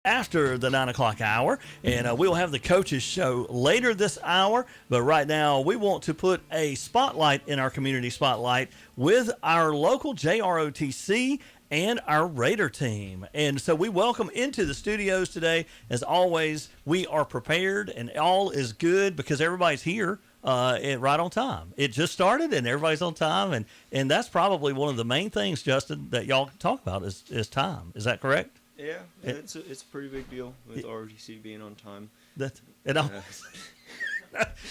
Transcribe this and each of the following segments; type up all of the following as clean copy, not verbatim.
after the 9 o'clock hour, and we'll have the coaches show later this hour. But right now, we want to put a spotlight in our community spotlight with our local JROTC and our Raider team. And so we welcome into the studios today. As always, we are prepared and all is good because everybody's here right on time. It just started and everybody's on time. And that's probably one of the main things, Justin, that y'all talk about is time. Is that correct? Yeah, it's a pretty big deal with ROTC being on time.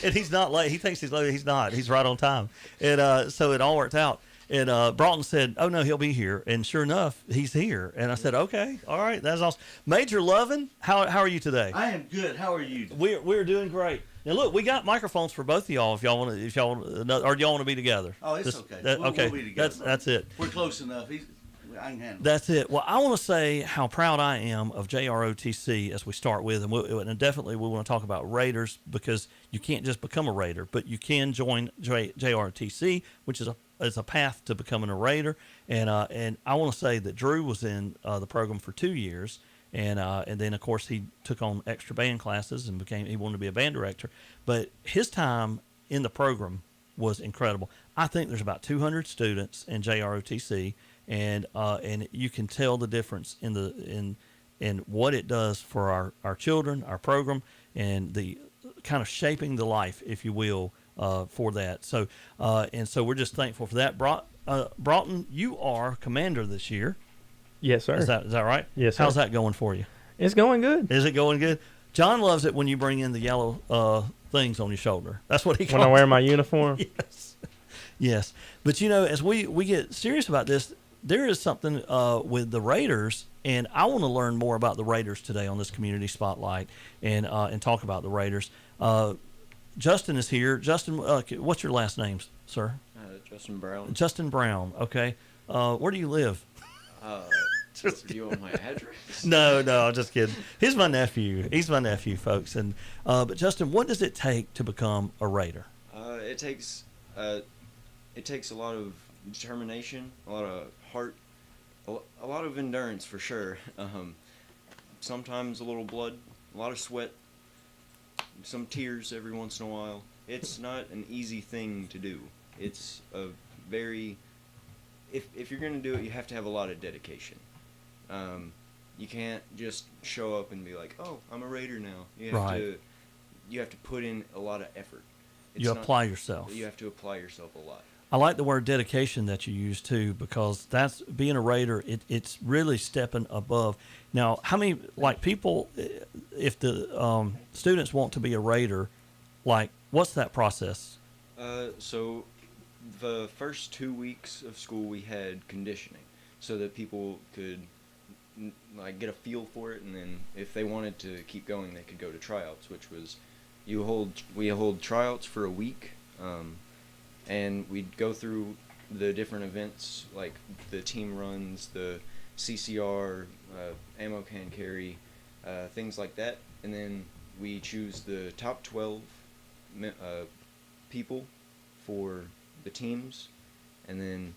And he's not late. He thinks he's late. He's not. He's right on time. And so it all worked out. And Broughton said, "Oh no, he'll be here." And sure enough, he's here. And I said, "Okay, all right, that's awesome." Major Lovin, how are you today? I am good. How are you? We're doing great. Now look, we got microphones for both of y'all. If y'all want, or do y'all want to be together? Oh, it's okay. We'll be together. That's it. We're close enough. I can handle it. That's it. Well, I want to say how proud I am of JROTC as we start with, and definitely we want to talk about Raiders because you can't just become a Raider, but you can join JROTC, which is a path to becoming a Raider. And I want to say that Drew was in the program for 2 years, and then of course he took on extra band classes and he wanted to be a band director. But his time in the program was incredible. I think there's about 200 students in JROTC. And you can tell the difference in what it does for our children, our program, and the kind of shaping the life, if you will, for that. So so we're just thankful for that. Broughton, you are commander this year. Yes, sir. Is that right? Yes, sir. How's that going for you? It's going good. Is it going good? John loves it when you bring in the yellow things on your shoulder. That's what he calls when I wear my uniform. Yes. But as we get serious about this, there is something with the Raiders, and I want to learn more about the Raiders today on this Community Spotlight and talk about the Raiders. Justin is here. Justin, what's your last name, sir? Justin Brown. Justin Brown, okay. Where do you live? Do you want my address? No, I'm just kidding. He's my nephew. He's my nephew, folks. And but Justin, what does it take to become a Raider? It takes a lot of determination, a lot of heart, a lot of endurance for sure. Sometimes a little blood, a lot of sweat, some tears every once in a while. It's not an easy thing to do. It's a very, if you're going to do it, you have to have a lot of dedication. You can't just show up and be like, "Oh, I'm a Raider now." You have to put in a lot of effort. You apply yourself. You have to apply yourself a lot. I like the word dedication that you use too, because that's being a Raider. It's really stepping above. Now, how many people, if the students want to be a Raider, what's that process? So the first 2 weeks of school we had conditioning, so that people could get a feel for it, and then if they wanted to keep going, they could go to tryouts, which was we hold tryouts for a week. And we'd go through the different events, like the team runs, the CCR, ammo can carry, things like that. And then we choose the top 12 people for the teams. And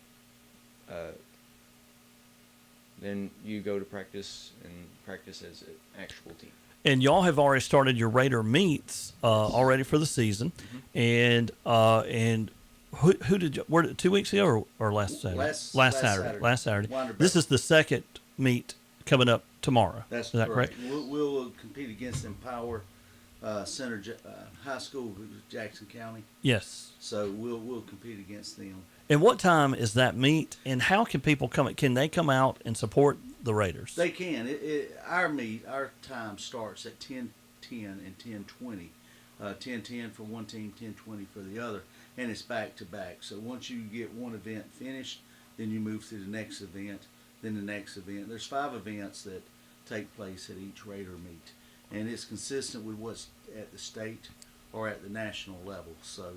then you go to practice and practice as an actual team. And y'all have already started your Raider meets already for the season. Mm-hmm. And who did you, 2 weeks ago or last Saturday? Last Saturday. This is the second meet coming up tomorrow. Is that correct? We'll compete against Empower Center High School, Jackson County. Yes. So we'll compete against them. And what time is that meet? And how can people come? Can they come out and support the Raiders? They can. Our time starts at 10:10 and 10:20. 10:10 for one team, 10:20 for the other, and it's back to back. So once you get one event finished, then you move to the next event, then the next event. There's 5 events that take place at each Raider meet, and it's consistent with what's at the state or at the national level. So,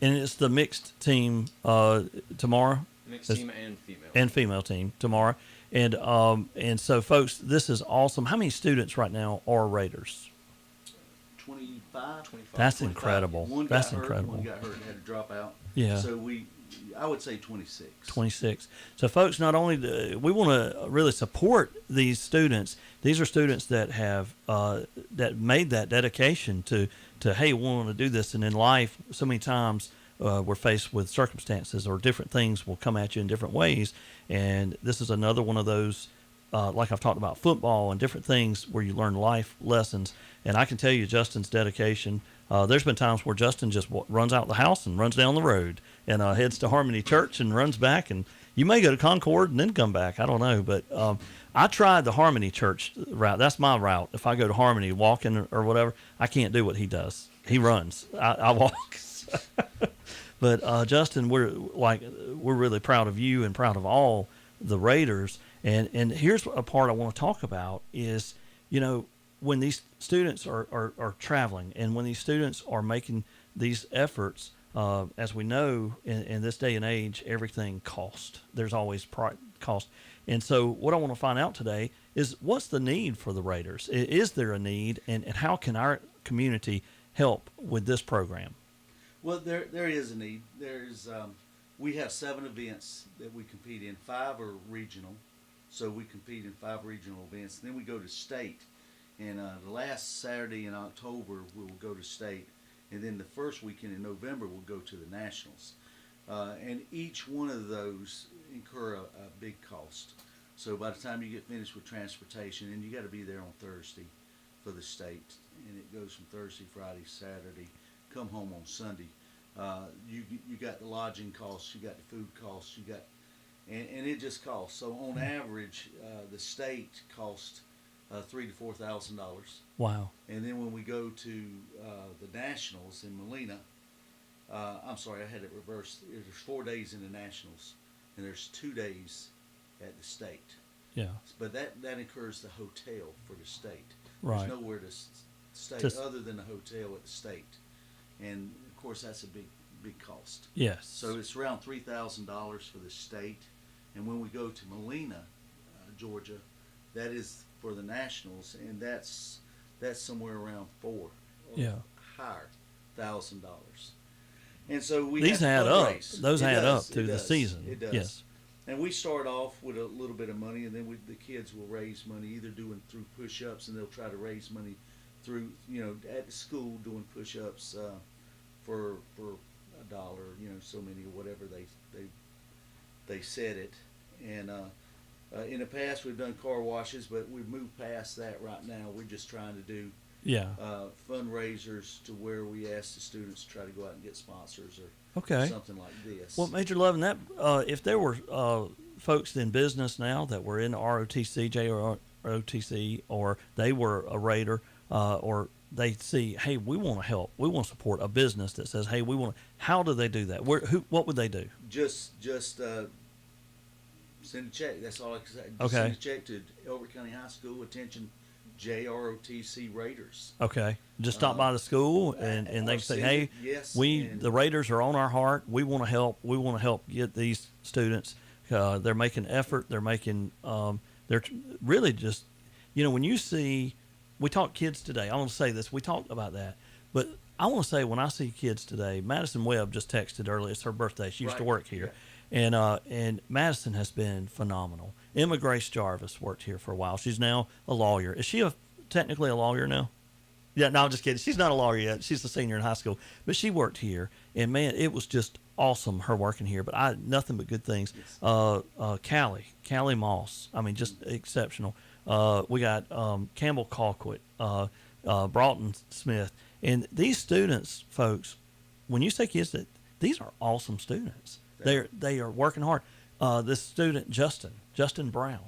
and it's the mixed team tomorrow. Mixed team and female. And female team tomorrow, and so folks, this is awesome. How many students right now are Raiders? 25. That's incredible. One That's got hurt, incredible. One got hurt and had to drop out. Yeah. So we I would say 26. 26. So, folks, not only we want to really support these students. These are students that have that made that dedication to hey, we want to do this. And in life, so many times we're faced with circumstances or different things will come at you in different ways. And this is another one of those, like I've talked about football and different things where you learn life lessons. And I can tell you, Justin's dedication. There's been times where Justin just runs out the house and runs down the road and heads to Harmony Church and runs back. And you may go to Concord and then come back. I don't know. But I tried the Harmony Church route. That's my route. If I go to Harmony walking or whatever, I can't do what he does. He runs. I walk. But Justin, we're really proud of you and proud of all the Raiders. And here's a part I want to talk about is, when these students are traveling and when these students are making these efforts, as we know in this day and age, everything costs. There's always cost. And so what I want to find out today is what's the need for the Raiders? Is there a need, and how can our community help with this program? Well, there is a need. We have 7 events that we compete in. 5 are regional, so we compete in 5 regional events. And then we go to state. And the last Saturday in October, we'll go to state. And then the first weekend in November, we'll go to the nationals. And each one of those incur a big cost. So by the time you get finished with transportation, and you got to be there on Thursday for the state. And it goes from Thursday, Friday, Saturday, come home on Sunday. You got the lodging costs, you got the food costs, and it just costs. So on average, the state costs $3,000 to $4,000. Wow. And then when we go to the nationals in Molina, I'm sorry, I had it reversed. There's 4 days in the nationals, and there's 2 days at the state. Yeah. But that incurs the hotel for the state. Right. There's nowhere to stay other than the hotel at the state, and of course that's a big cost. Yes. So it's around $3,000 for the state, and when we go to Molina, Georgia, that is for the nationals, and that's somewhere around $4,000 or higher $1,000. And so these add up. Those add up through the season. It does. Yes. And we start off with a little bit of money, and then the kids will raise money either doing through push-ups, and they'll try to raise money through at the school doing push-ups for $1, so many or whatever they set it. And in the past we've done car washes, but we've moved past that right now. We're just trying to do fundraisers to where we ask the students to try to go out and get sponsors or something like this. Well, Major Lovin, that if there were folks in business now that were in ROTC, JROTC, or they were a Raider, or they see, hey, we want to help, we want to support a business that says, hey, we want. How do they do that? What would they do? Just send a check. That's all I can say. Just Okay. Send a check to Elbert County High School, attention JROTC Raiders. Okay. Just stop by the school and they can say, hey, the Raiders are on our heart. We want to help. We want to help get these students. They're making effort. They're making, they're really just, when you see, we talk kids today. I want to say this. We talked about that. But I want to say when I see kids today, Madison Webb just texted earlier. It's her birthday. She used to work here. Yeah. And Madison has been phenomenal. Emma Grace Jarvis worked here for a while. She's now a lawyer. Is she technically a lawyer now? Yeah, no, I'm just kidding. She's not a lawyer yet. She's a senior in high school. But she worked here. And, man, it was just awesome, her working here. But nothing but good things. Yes. Callie Moss. I mean, just exceptional. We got Campbell Colquitt, Broughton Smith. And these students, folks, when you say kids, these are awesome students. They are working hard. This student, Justin Brown,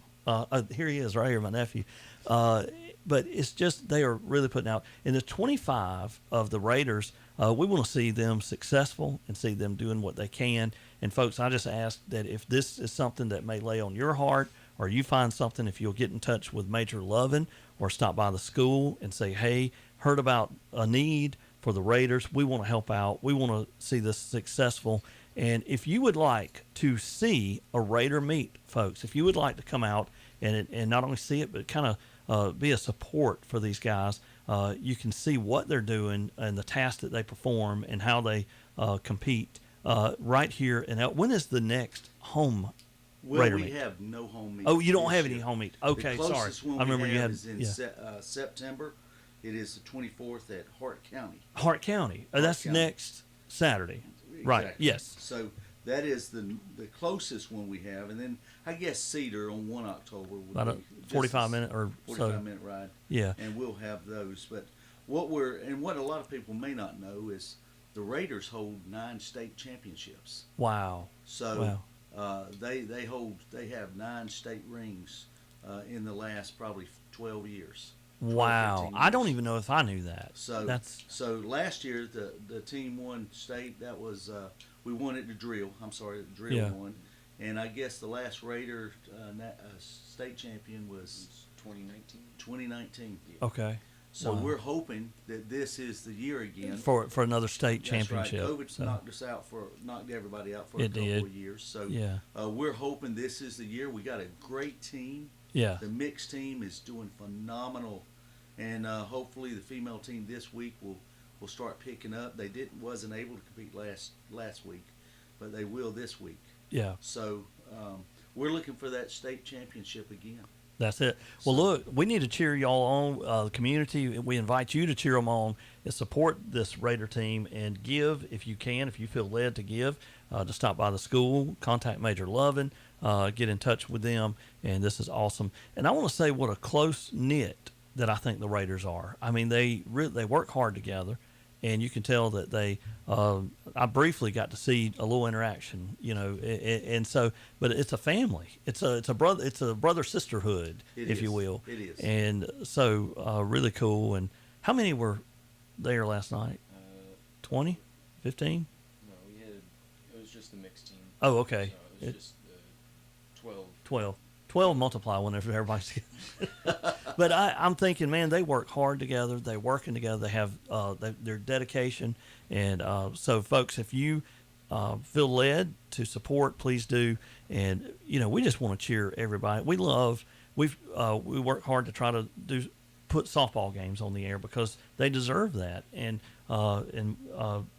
here he is right here, my nephew. But it's just they are really putting out. In the 25 of the Raiders, we want to see them successful and see them doing what they can. And, folks, I just ask that if this is something that may lay on your heart or you find something, if you'll get in touch with Major Lovin or stop by the school and say, hey, heard about a need for the Raiders. We want to help out. We want to see this successful. And if you would like to see a Raider meet, folks, if you would like to come out and not only see it, but kind of be a support for these guys, you can see what they're doing and the tasks that they perform and how they compete. right here. And when is the next home Well, Raider we meet? have no home meet. Oh, you don't this have any year. home meet. Okay, the sorry. closest one I remember we you have had is in September. It is the 24th at Hart County. Hart County. Hart That's County. next Saturday. Right. Exactly. Yes. So that is the closest one we have, and then I guess Cedar on 1 October would About a be just 45-minute or 45-minute ride. Yeah. And we'll have those. But what a lot of people may not know is the Raiders hold 9 state championships. Wow. So Wow. they have 9 state rings in the last probably 12 years. Wow. 15 I don't years. even know if I knew that. So last year the team won state. That was we won at the drill. I'm sorry, the drill Yeah. won. And I guess the last Raider state champion was 2019. 2019. Okay. So Wow. we're hoping that this is the year again. For another state That's championship. right. COVID So, knocked everybody out for a It couple did. of years. So Yeah. we're hoping this is the year. We got a great team. Yeah. The mixed team is doing phenomenal, and hopefully the female team this week will start picking up. They wasn't able to compete last week, but they will this week. Yeah. So we're looking for that state championship again. That's it. Well, So- look, we need to cheer y'all on. The community, we invite you to cheer them on and support this Raider team and give if you can, if you feel led to give, to stop by the school, contact Major Lovin, get in touch with them, and this is awesome. And I want to say what a close knit that I think the Raiders are. I mean, they work hard together, and you can tell that they. I briefly got to see a little interaction, and so, but it's a family. It's a brother sisterhood, It if you is. will. It is. And so really cool. And how many were there last night? 20, 15? No, it was just the mixed team. Oh, okay. So it was It- just the 12. 12. 12 multiply whenever everybody's together. But I'm thinking, man, they work hard together. They're working together. They have their dedication. And so, folks, if you feel led to support, please do. And, we just want to cheer everybody. We work hard to try to put softball games on the air because they deserve that. And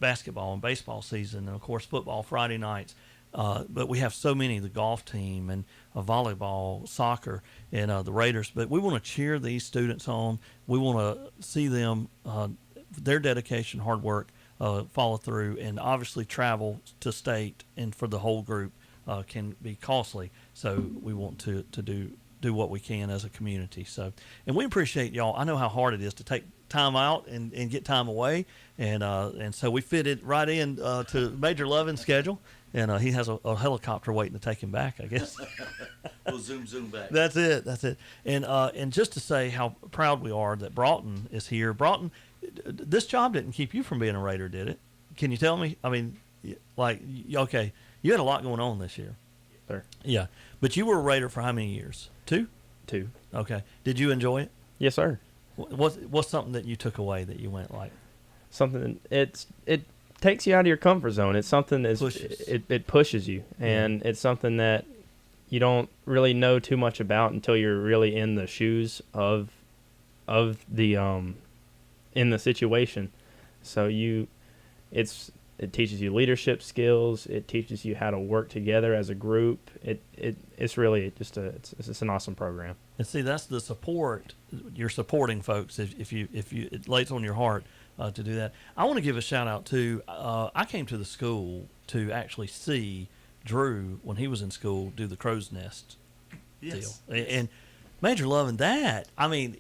basketball and baseball season, and, of course, football Friday nights. But we have so many, the golf team and volleyball, soccer, and the Raiders. But we want to cheer these students on. We want to see them, their dedication, hard work, follow through, and obviously travel to state and for the whole group can be costly. So we want to do what we can as a community. So, and we appreciate y'all. I know how hard it is to take time out and get time away, and so we fit it right in to Major Lovin's schedule. And he has a helicopter waiting to take him back, I guess. We'll zoom back. That's it. And just to say how proud we are that Broughton is here. Broughton, this job didn't keep you from being a Raider, did it? Can you tell me? I mean, okay, you had a lot going on this year. Sir. Yeah, but you were a Raider for how many years? 2? 2. Okay. Did you enjoy it? Yes, sir. What's something that you took away that you went like? Something it takes you out of your comfort zone. It's something that Pushes. it pushes you, and it's something that you don't really know too much about until you're really in the shoes of the in the situation. So it teaches you leadership skills. It teaches you how to work together as a group. It's really just it's an awesome program. And see, that's the support you're supporting, folks. If you it lays on your heart to do that. I want to give a shout out to. I came to the school to actually see Drew when he was in school do the crow's nest Yes. deal, and Major Lovin that. I mean,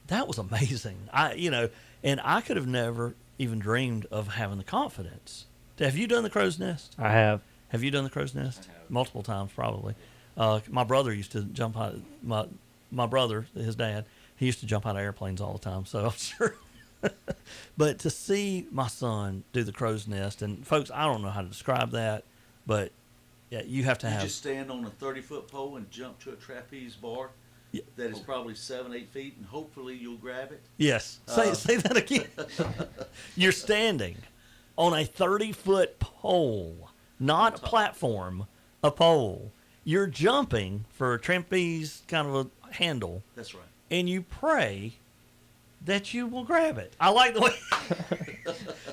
that was amazing. And I could have never even dreamed of having the confidence. Have you done the crow's nest? I have. Have you done the crow's nest? I have. Multiple times, probably. My brother used to jump out. My brother, his dad, he used to jump out of airplanes all the time. So I'm sure. But to see my son do the crow's nest, and folks, I don't know how to describe that, but yeah, you have to You have. just stand on a 30-foot pole and jump to a trapeze bar Yeah. that is probably 7-8 feet, and hopefully you'll grab it. Yes. Say that again. You're standing on a 30-foot pole, not a platform, a pole. You're jumping for a trapeze kind of a handle, That's right. and you pray that you will grab it. I like the way.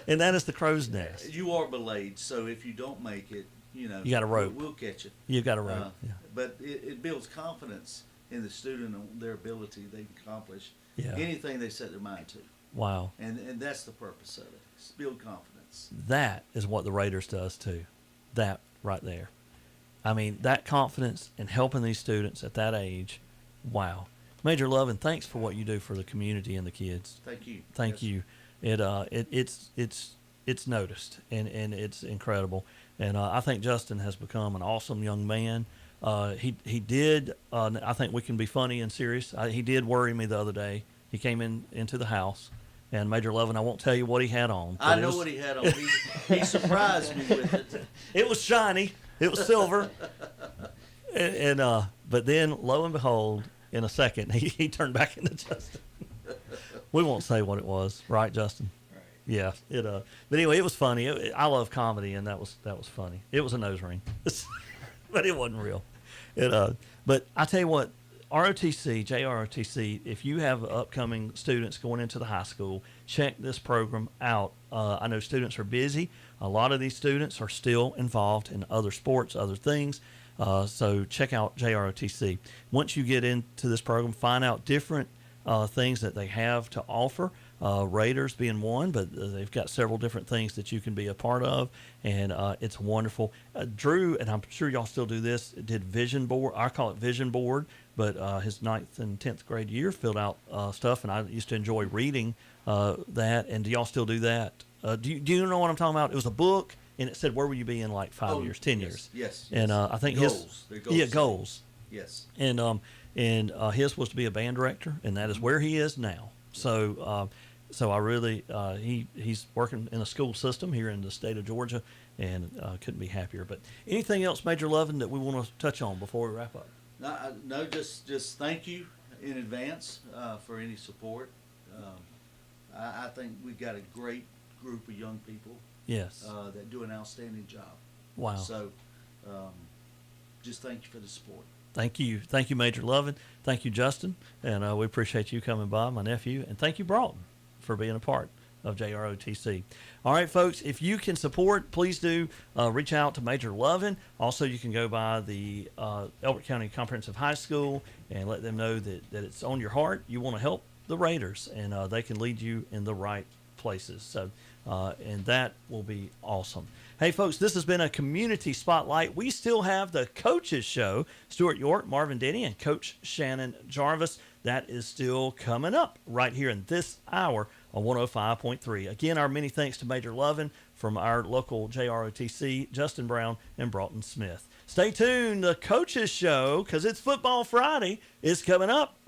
And that is the crow's nest. You are belayed, so if you don't make it, you know, You got a rope. We'll catch you. You've got a rope. Yeah. But it builds confidence in the student on their ability. They can accomplish Yeah. anything they set their mind to. Wow. And that's the purpose of it. It's build confidence. That is what the Raiders does too. That right there. I mean, that confidence in helping these students at that age. Wow. Major Lovin, thanks for what you do for the community and the kids. Thank you. Thank Yes. you. It's noticed and it's incredible. And I think Justin has become an awesome young man. He did. I think we can be funny and serious. He did worry me the other day. He came into the house, and Major Lovin, I won't tell you what he had on. I know what he had on. He surprised me with it. It was shiny. It was silver. and but then lo and behold, in a second, he turned back into Justin. We won't say what it was, right, Justin? Right. Yeah. But anyway, it was funny. I love comedy, and that was funny. It was a nose ring, but it wasn't real. But I tell you what, JROTC, if you have upcoming students going into the high school, check this program out. I know students are busy. A lot of these students are still involved in other sports, other things. So check out JROTC. Once you get into this program, find out different things that they have to offer. Raiders being one, but they've got several different things that you can be a part of, and it's wonderful. Drew, and I'm sure y'all still do this, did vision board. I call it vision board, but his 9th and 10th grade year filled out stuff, and I used to enjoy reading that. And do y'all still do that? Do you know what I'm talking about? It was a book, and it said, where will you be in like 5 years, 10 years? Yes. And I think goals. They're goals. Yeah, goals. Yes. And his was to be a band director, and that is where he is now. So I really he's working in a school system here in the state of Georgia, and couldn't be happier. But anything else, Major Lovin, that we want to touch on before we wrap up? No, just thank you in advance for any support. I think we've got a great group of young people Yes. that do an outstanding job. Wow. So just thank you for the support. Thank you, Major Lovin. Thank you, Justin, and we appreciate you coming by, my nephew, and thank you, Broughton, for being a part of JROTC. All right, folks, if you can support, please do reach out to Major Lovin. Also, you can go by the Elbert County Comprehensive High School and let them know that it's on your heart. You want to help the Raiders, and they can lead you in the right places. So, and that will be awesome. Hey, folks, this has been a community spotlight. We still have the Coaches Show. Stuart York, Marvin Denny, and Coach Shannon Jarvis. That is still coming up right here in this hour on 105.3. Again, our many thanks to Major Lovin from our local JROTC, Justin Brown, and Broughton Smith. Stay tuned. The Coaches Show, because it's Football Friday, is coming up